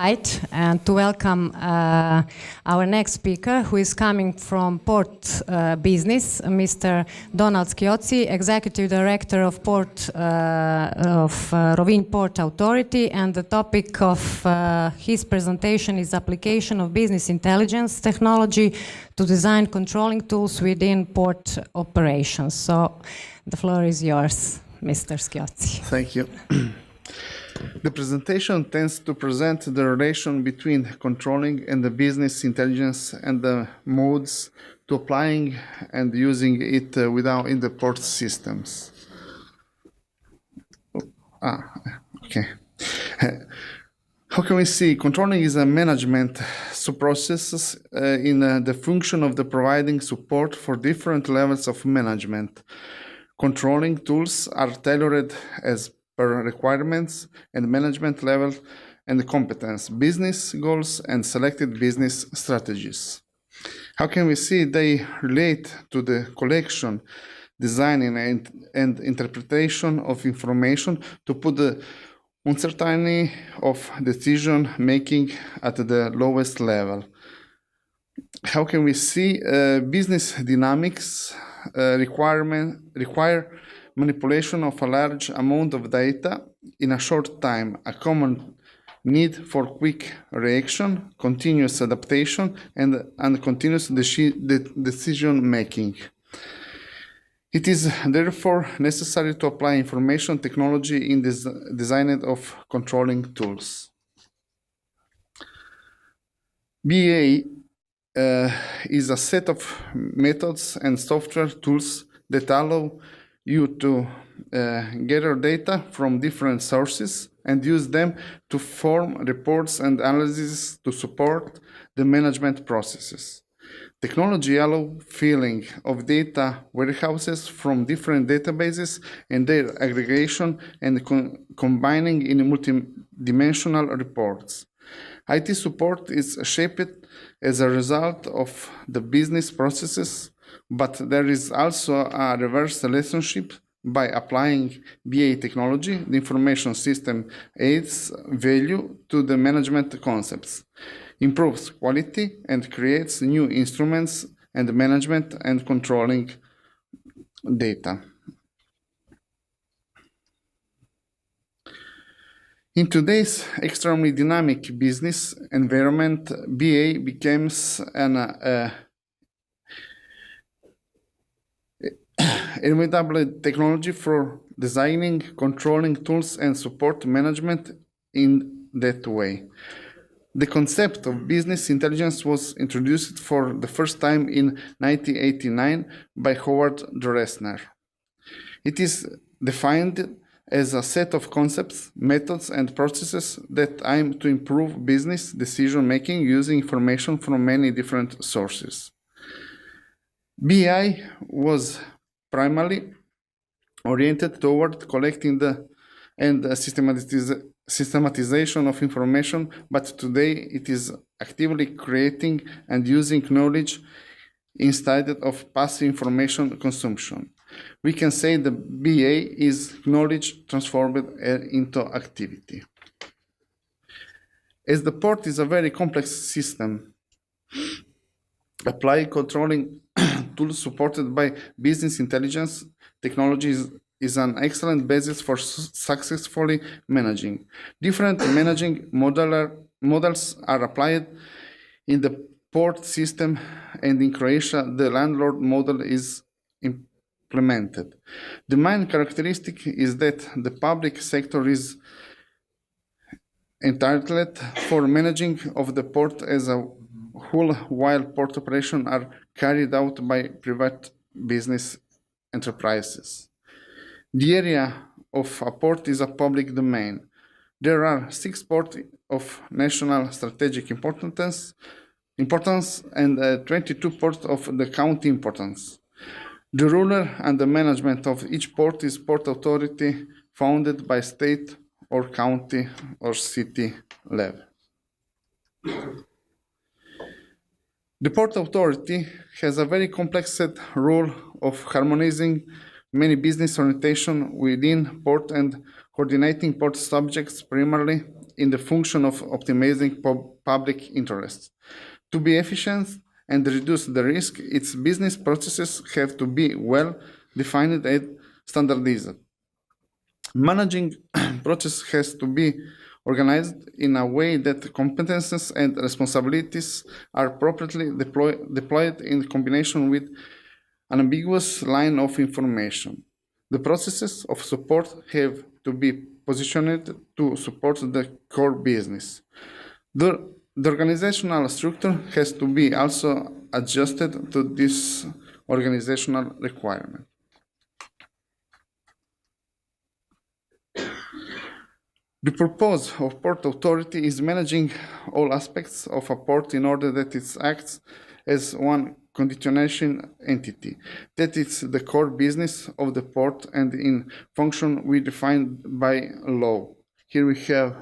invite and to welcome our next speaker, who is coming from port business, Mr. Donald Schiozzi, Executive Director of Rovinj Port Authority, and the topic of his presentation is application of business intelligence technology to design controlling tools within port operations. So the floor is yours, Mr. Schiozzi. Thank you. The presentation tends to present the relation between controlling and the business intelligence and the modes to applying and using it in the port systems. Okay. How can we see? Controlling is a management processes in the function of the providing support for different levels of management. Controlling tools are tailored as per requirements and management level and competence, business goals, and selected business strategies. How can we see they relate to the collection, designing, and interpretation of information to put the uncertainty of decision making at the lowest level? How can we see business dynamics require manipulation of a large amount of data in a short time, a common need for quick reaction, continuous adaptation, and continuous decision making. It is therefore necessary to apply information technology in this design of controlling tools. BA is a set of methods and software tools that allow you to gather data from different sources and use them to form reports and analyses to support the management processes. Technology allows filling of data warehouses from different databases and their aggregation and combining in multidimensional reports. IT support is shaped as a result of the business processes, but there is also a reverse relationship. By applying BA technology, the information system adds value to the management concepts, improves quality, and creates new instruments and management and controlling data. In today's extremely dynamic business environment, BA becomes an inevitable technology for designing, controlling tools, and support management in that way. The concept of business intelligence was introduced for the first time in 1989 by Howard Dressner. It is defined as a set of concepts, methods, and processes that aim to improve business decision-making using information from many different sources. BI was primarily oriented toward collecting systematization of information, but today it is actively creating and using knowledge instead of passive information consumption. We can say the BA is knowledge transformed into activity. As the port is a very complex system, apply controlling tools supported by business intelligence technology is an excellent basis for successfully managing. Different managing models are applied in the port system, and in Croatia, the landlord model is implemented. The main characteristic is that the public sector is entitled for managing of the port as a whole, while port operations are carried out by private business enterprises. The area of a port is a public domain. There are 6 ports of national strategic importance and 22 ports of the county importance. The ruler and the management of each port is port authority founded by state or county or city level. The Port Authority has a very complex role of harmonizing many business orientation within port and coordinating port subjects primarily in the function of optimizing public interests. To be efficient and reduce the risk, its business processes have to be well defined and standardized. Managing process has to be organized in a way that competences and responsibilities are properly deployed in combination with an ambiguous line of information. The processes of support have to be positioned to support the core business. The organizational structure has to be also adjusted to this organizational requirement. The purpose of Port Authority is managing all aspects of a port in order that it acts as one conditionation entity. That is the core business of the port and in function we defined by law. Here we have,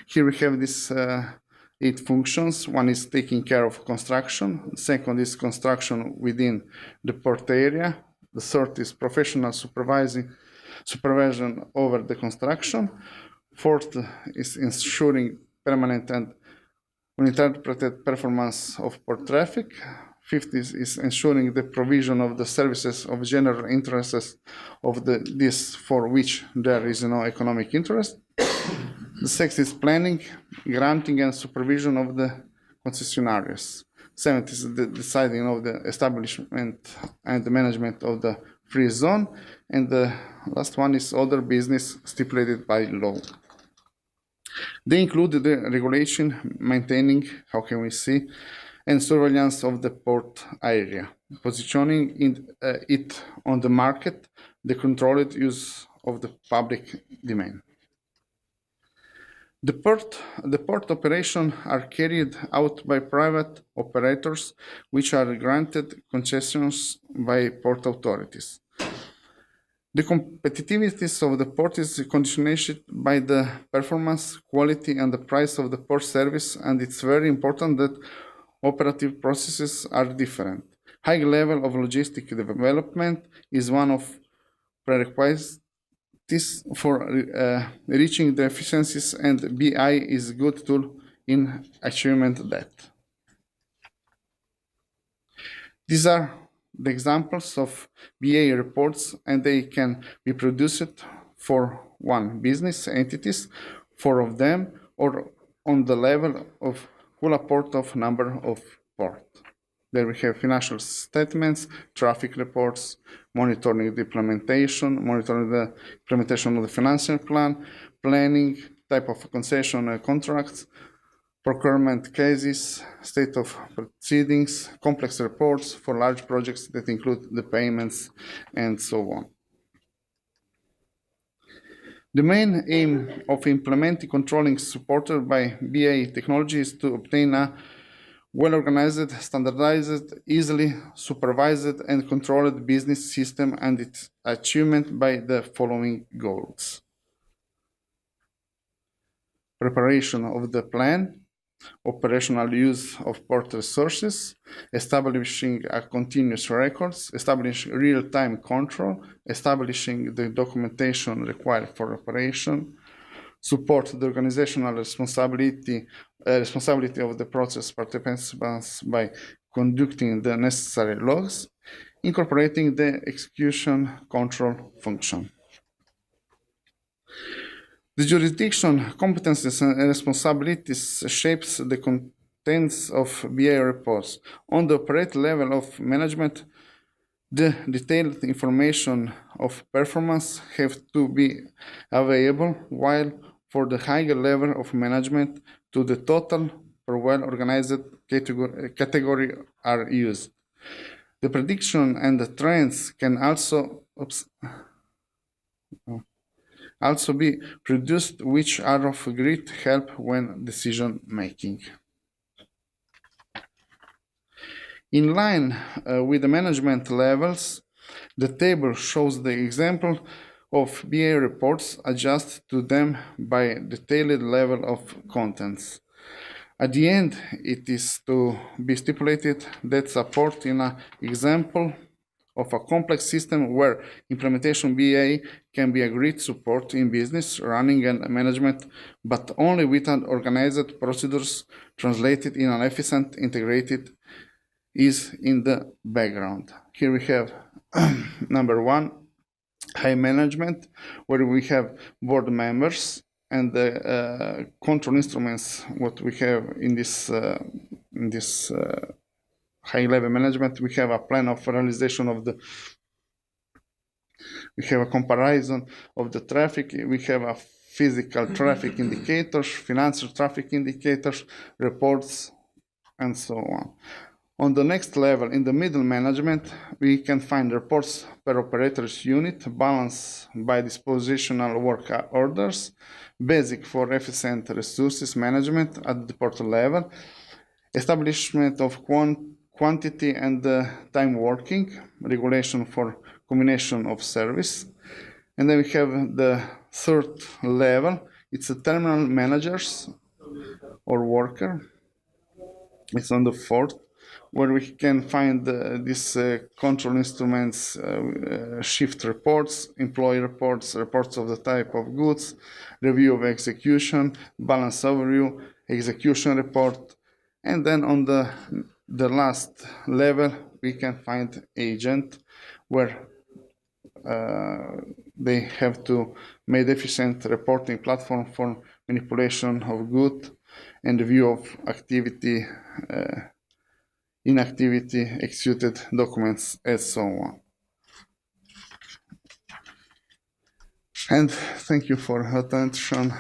here we have these 8 functions. One is taking care of construction. Second is construction within the port area. The third is professional supervision over the construction. Fourth is ensuring permanent and uninterrupted performance of port traffic. Fifth is ensuring the provision of the services of general interests of this for which there is no economic interest. The sixth is planning, granting, and supervision of the concessionaires. Seventh is the deciding of the establishment and the management of the free zone. And the last one is other business stipulated by law. They include the regulation, maintaining, how can we see, and surveillance of the port area, positioning it on the market, the controlled use of the public domain. The port operations are carried out by private operators, which are granted concessions by port authorities. The competitiveness of the port is conditioned by the performance, quality, and the price of the port service, and it's very important that operative processes are different. High level of logistic development is one of prerequisites for reaching the efficiencies, and BI is a good tool in achievement that. These are the examples of BA reports, and they can be produced for one business entities, 4 of them, or on the level of full port of number of port. There we have financial statements, traffic reports, monitoring the implementation of the financial plan, planning, type of concession contracts, procurement cases, state of proceedings, complex reports for large projects that include the payments, and so on. The main aim of implementing controlling supported by BA technology is to obtain a well-organized, standardized, easily supervised, and controlled business system, and its achievement by the following goals: preparation of the plan, operational use of port resources, establishing a continuous records, establishing real-time control, establishing the documentation required for operation, support the organizational responsibility of the process participants by conducting the necessary logs, incorporating the execution control function. The jurisdiction, competences, and responsibilities shapes the contents of BA reports. On the operator level of management, the detailed information of performance have to be available, while for the higher level of management, to the total per well-organized category are used. The prediction and the trends can also be produced, which are of great help when decision making. In line with the management levels, the table shows the example of BA reports adjusted to them by detailed level of contents. At the end, it is to be stipulated that support in an example of a complex system where implementation BA can be a great support in business, running and management, but only with an organized procedures translated in an efficient, integrated is in the background. Here we have number one, high management, where we have board members and the control instruments. What we have in this high-level management, we have a plan of realization of the. We have a comparison of the traffic. We have a physical traffic indicators, financial traffic indicators, reports, and so on. On the next level, in the middle management, we can find reports per operator's unit, balance by dispositional work orders, basic for efficient resources management at the portal level, establishment of quantity and time working, regulation for combination of service. And then we have the third level, it's the terminal managers or worker. It's on the fourth, where we can find these control instruments, shift reports, employee reports, reports of the type of goods, review of execution, balance overview, execution report, and then on the last level we can find agent, where they have to make efficient reporting platform for manipulation of good and review of activity, inactivity, executed documents, and so on. And thank you for attention.